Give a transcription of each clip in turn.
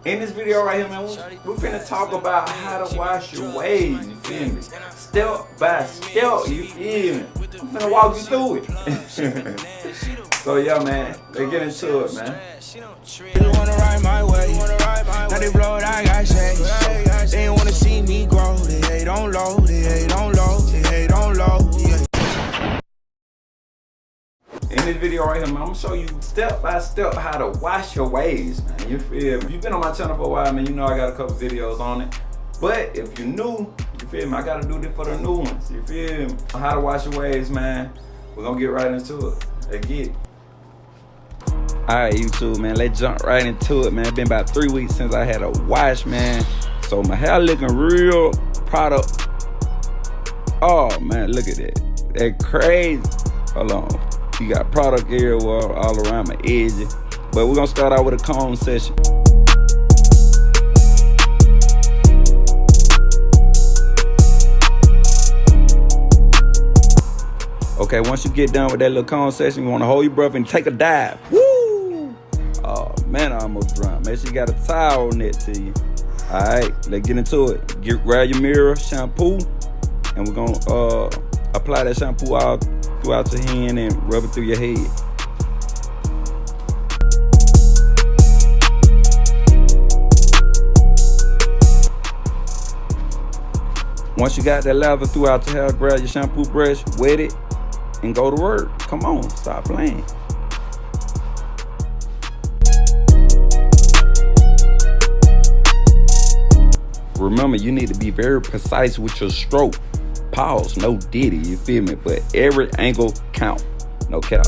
In this video right here, man, we're finna talk about how to wash your waves, you feel me? Step by step, you feel me? I'm finna walk you through it. So yeah, man, let's get into it, man. Wanna ride my way. Now they blow it, I got shades. They wanna see me grow. They hate on low, they hate on low, they hate on low. In this video right here, man, I'm gonna show you step by step how to wash your waves, man. You feel me? If you've been on my channel for a while, man, you know I got a couple videos on it. But if you're new, you feel me? I gotta do this for the new ones. You feel me? How to wash your waves, man. We're gonna get right into it. Let's get it. Alright, YouTube, man, let's jump right into it, man. It's been about 3 weeks since I had a wash, man. So my hair looking real product. Oh man, look at that. That's crazy. Hold on. You got product everywhere, all around my edges. But we're gonna start out with a comb session. Okay, once you get done with that little comb session, you wanna hold your breath and take a dive. Woo! Oh man, I almost drowned. Make sure you got a towel next to you. All right, let's get into it. Grab your mirror, shampoo, and we're gonna apply that shampoo out throughout your hand and rub it through your head. Once you got that lather throughout your hair, grab your shampoo brush, wet it, and go to work. Come on, stop playing. Remember, you need to be very precise with your stroke. Pause, no diddy, you feel me? But every angle count, no cap.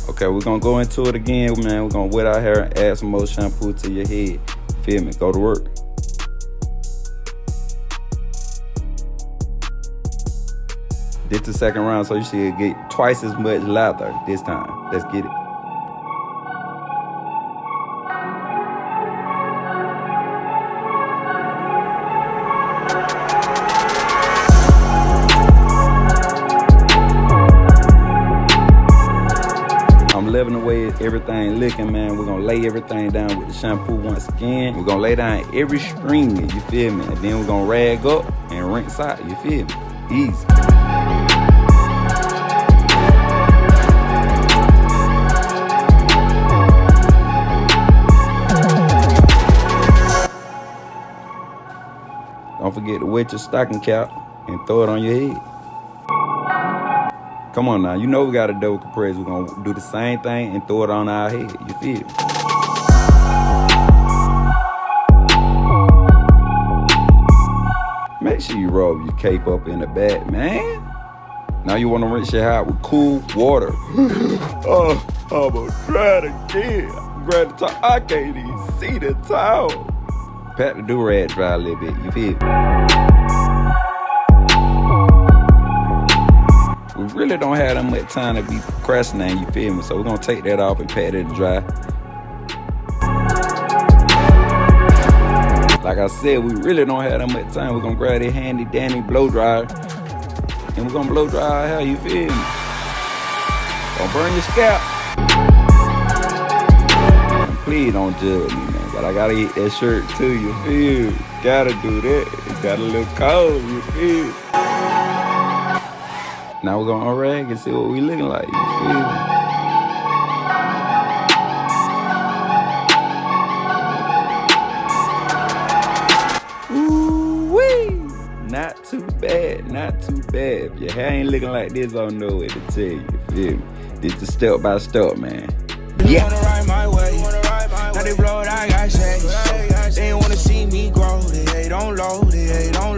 Okay, we're gonna go into it again, man. We're gonna wet our hair and add some more shampoo to your head. Feel me? Go to work. This the second round, so you should get twice as much lather this time. Let's get it. Leveling away everything looking, man. We're gonna lay everything down with the shampoo once again. We're gonna lay down every string, you feel me? And then we're gonna rag up and rinse out, you feel me? Easy. Don't forget to wet your stocking cap and throw it on your head. Come on now, you know we got a double compress. We're gonna do the same thing and throw it on our head, you feel me? Make sure you rub your cape up in the back, man. Now you wanna rinse your hair with cool water. Oh, I'm gonna try it again. Grab the towel, I can't even see the towel. Pat the do-rag dry a little bit, you feel me? We really don't have that much time to be procrastinating, you feel me? So we're gonna take that off and pat it to dry. Like I said, we really don't have that much time. We're gonna grab this handy dandy blow dryer and we're gonna blow dry our hair, you feel me? Don't burn your scalp. And please don't judge me, man, but I gotta get that shirt too, you feel me? Gotta do that. It got a little cold, you feel me? Now we're gonna unrag and see what we looking like, you feel me? Ooh-wee! Not too bad, not too bad. If your hair ain't looking like this, I don't know what to tell you, you feel me? This is step by step, man. Yeah. Wanna ride my way. Now they blow it, I got shades. They wanna see me grow. They hate on low, they hate on